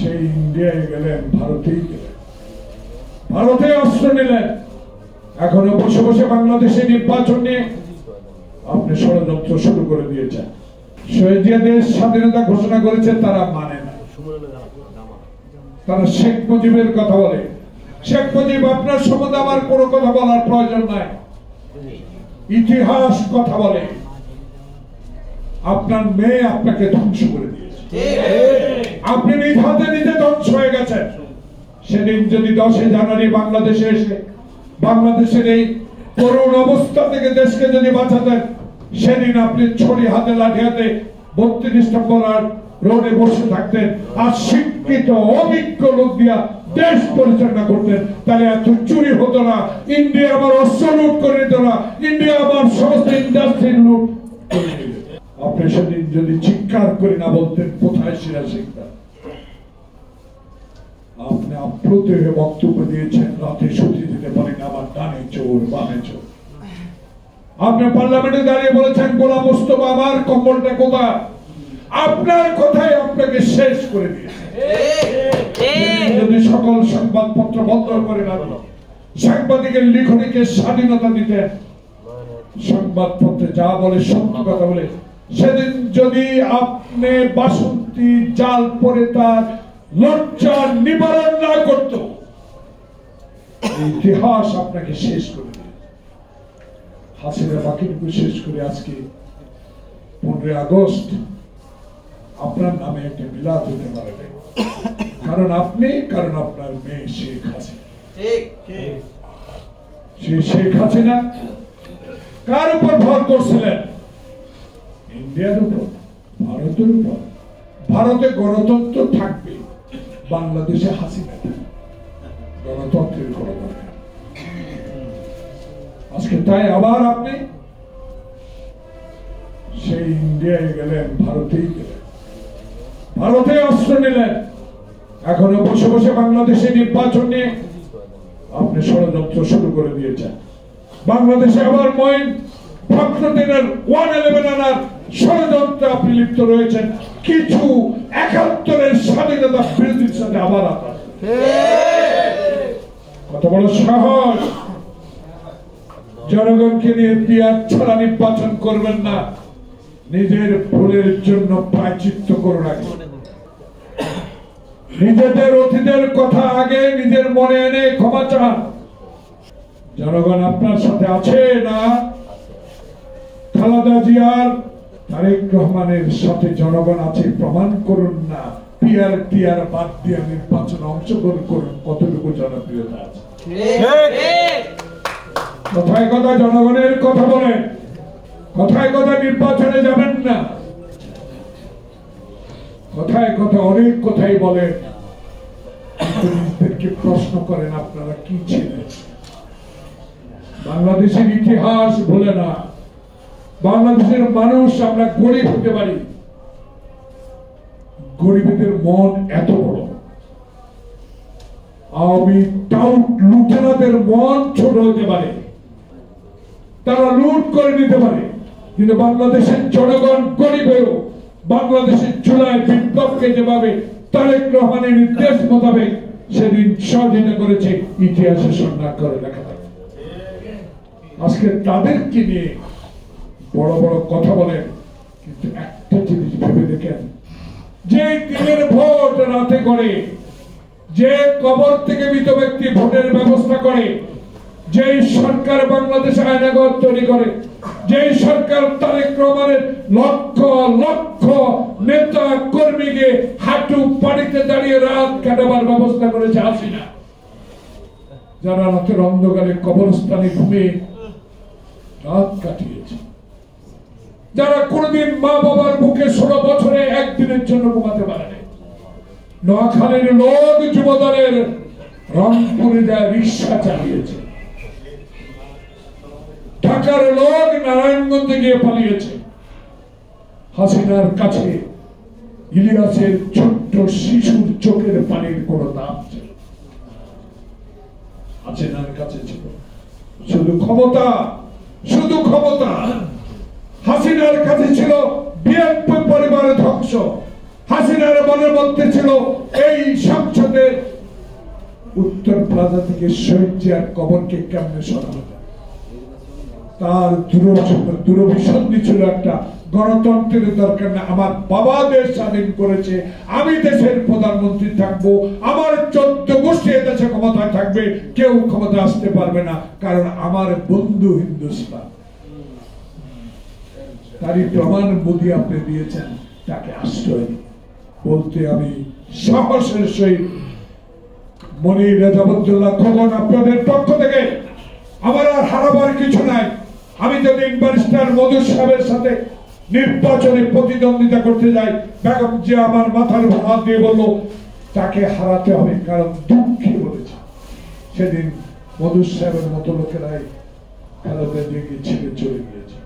সেই ইন্ডিয়ায় গেলেন, ভারতেই গেলেন, ভারতে আশ্রয় নিলেন। এখনো বসে বসে বাংলাদেশে নির্বাচন নিয়ে আপনি ষড়যন্ত্র শুরু করে দিয়েছেন। শহীদিয়া দেশ স্বাধীনতা ঘোষণা করেছে, তারা মানে না। তারা শেখ মুজিবের কথা বলে। শেখ মুজিব আপনার সম্বন্ধে আমার কোনো কথা বলার প্রয়োজন নাই। ইতিহাস কথা বলে। আপনার মেয়ে আপনাকে ধ্বংস করে দিয়েছে, আপনি নিজ হাতে নিজে ধ্বংস হয়ে গেছেন। সেদিন যদি 10 জানুয়ারি বাংলাদেশে এসে বাংলাদেশের এই করুণ অবস্থা থেকে দেশকে যদি বাঁচাতেন, সেদিন আপনি ছড়ি হাতে লাঠি হাতে 32 নম্বর আর রোডে বসে থাকতেন আর শিক্ষিত অভিজ্ঞ লোক দিয়া দেশ পরিচালনা করতেন। তাহলে এত চুরি হতো না, ইন্ডিয়া আবার অস্ত্র লুট করে নিত না, ইন্ডিয়া আবার সমস্ত ইন্ডাস্ট্রি লুট করে নিত। আপনি সেদিন যদি চিৎকার করে না বলতেন কোথায় সিরাজ সিংটা, আপনি আপ্লুত হয়ে বক্তব্য দিয়েছেন রাতে শুতে যেতে পারেন, আমার ডানে চোর বামে চোর। আপনি পার্লামেন্টে দাঁড়িয়ে বলেছেন গোলাম মোস্তফা আমার কম্বলটা কোথায়, আপনার কথাই আপনাকে শেষ করে দিয়েছে। যদি সকল সংবাদপত্র বন্ধ করে না সাংবাদিকের লিখনিকে স্বাধীনতা দিতেন, সংবাদপত্রে যা বলে সত্য কথা বলে, সেদিন যদি আপনি বাসন্তী জাল পরে তার লজ্জা নিবারণ না করত, ইতিহাস আপনাকে শেষ করে দিয়েছে। হাসিনা বাকিটুকু শেষ করে আজকে 15 আগস্ট আপনার নামে একটা মিলাদ হতে পারে, কারণ আপনি, কারণ আপনার মেয়ে শেখ হাসিনা। সেই শেখ হাসিনা কার উপর ভর করছিলেন? ইন্ডিয়ার উপর, ভারতের উপর। ভারতে গণতন্ত্র থাকবে, বাংলাদেশে হাসিনা গণতন্ত্রের কোনো দরকার। আজকে তাই আবার আপনি সেই ইন্ডিয়ায় গেলেন, ভারতেই গেলেন, ভারতে আশ্রয় নিলেন। এখনো বসে বসে বাংলাদেশে নির্বাচন নিয়ে আপনি ষড়যন্ত্র শুরু করে দিয়েছেন। বাংলাদেশে আবার মঈন ফখরুদ্দিনের 111 আনার ষড়যন্ত্রে আপনি লিপ্ত রয়েছেন। কিছু 71-এর স্বাধীনতা বিরোধীর সাথে আবার আপনার কত বড় সাহস! জনগণকে নিয়ে পিয়ার ছাড়া নির্বাচন করবেন না, নিজের ভুলের জন্য প্রায়শ্চিত্ত করুন। আগে নিজেদের অতীতের কথা আগে নিজের মনে এনে ক্ষমা চান। জনগণ আপনার সাথে আছে না? খালেদা জিয়ার, তারেক রহমানের সাথে জনগণ আছে, প্রমাণ করুন না। পিয়ার টিয়ার বাদ দিয়ে নির্বাচনে অংশগ্রহণ করুন, কতটুকু জনপ্রিয়তা আছে। কথায় কথা জনগণের কথা বলেন, কথায় কথা নির্বাচনে যাবেন না, কথায় কথা অনেক কথাই বলেন, নিজেদেরকে প্রশ্ন করেন আপনারা কি ছিলেন। বাংলাদেশের ইতিহাস ভুলে না। বাংলাদেশের মানুষ আমরা গরিব হতে পারি, গরিবদের মন এত বড়। আওয়ামী টাউট লুটেরাদের মন ছোট হতে পারে, তারা লুট করে নিতে পারে, কিন্তু বাংলাদেশের জনগণ গরিব হয়েও বাংলাদেশের জুলাই বিপ্লবকে যেভাবে তারেক রহমানের নির্দেশ মোতাবেক সেদিন স্বাধীনতা করেছে, ইতিহাসে সন্ধান করে লেখা থাকে। আজকে তাদেরকে নিয়ে বড় বড় কথা বলেন, কিন্তু একটা জিনিস ভেবে দেখেন, যে দিনের ভোট রাতে করে, যে কবর থেকে মৃত ব্যক্তি ভোটের ব্যবস্থা করে, যে সরকার বাংলাদেশে আইনাগর তৈরি করে, যে সরকার তারেক রহমানের লক্ষ লক্ষ নেতা কর্মীকে হাঁটু পানিতে দাঁড়িয়ে রাত কাটাবার ব্যবস্থা করেছে হাসিনা, যারা রাতের অন্ধকারে কবরস্থানে ঘুমিয়ে রাত কাটিয়েছে, যারা কোনদিন মা বাবার বুকে 16 বছরে একদিনের জন্য ঘুমাতে পারেনি। নোয়াখালীর লোক যুবদলের রংপুরে যা রিক্সা চালিয়েছে, ঢাকার লোক নারায়ণগঞ্জে গিয়ে পালিয়েছে। হাসিনার কাছে ইলিয়াসের ছোট্ট শিশুর চোখের পানির কোন দাম ছিল? হাসিনার কাছে ছিল শুধু ক্ষমতা, শুধু ক্ষমতা। হাসিনার কাছে ছিল বিএনপি পরিবারের ধ্বংস। হাসিনার মনের মধ্যে ছিল এই উত্তর প্লাজা থেকে শহীদ জিয়ার কবরকে কেমনে সরানো যায়? তার দূরভিসন্ধি ছিল একটা, গণতন্ত্রের দরকার না, আমার বাবা দেশ স্বাধীন করেছে, আমি দেশের প্রধানমন্ত্রী থাকবো, আমার 14 গোষ্ঠী দেশে ক্ষমতায় থাকবে, কেউ ক্ষমতা আসতে পারবে না, কারণ আমার বন্ধু হিন্দুস্তান। তারই প্রমাণ মোদী আপনি দিয়েছেন, তাকে আশ্রয় বলতে আমি সাহসের সহিত মনির রেজাবুদ্দৌলা খোকন আপনাদের পক্ষ থেকে আমার আর হারাবার কিছু নাই। আমি যদি ব্যারিস্টার মধু সাহেবের সাথে নির্বাচনে প্রতিদ্বন্দ্বিতা করতে যাই, বেগম জিয়া আমার মাথার হাত দিয়ে বলল তাকে হারাতে হবে, কারণ দুঃখী বলেছে সেদিন মধু সাহেবের মতো লোকেরাই খালেদা জিয়াকে ছেড়ে চলে গিয়েছে।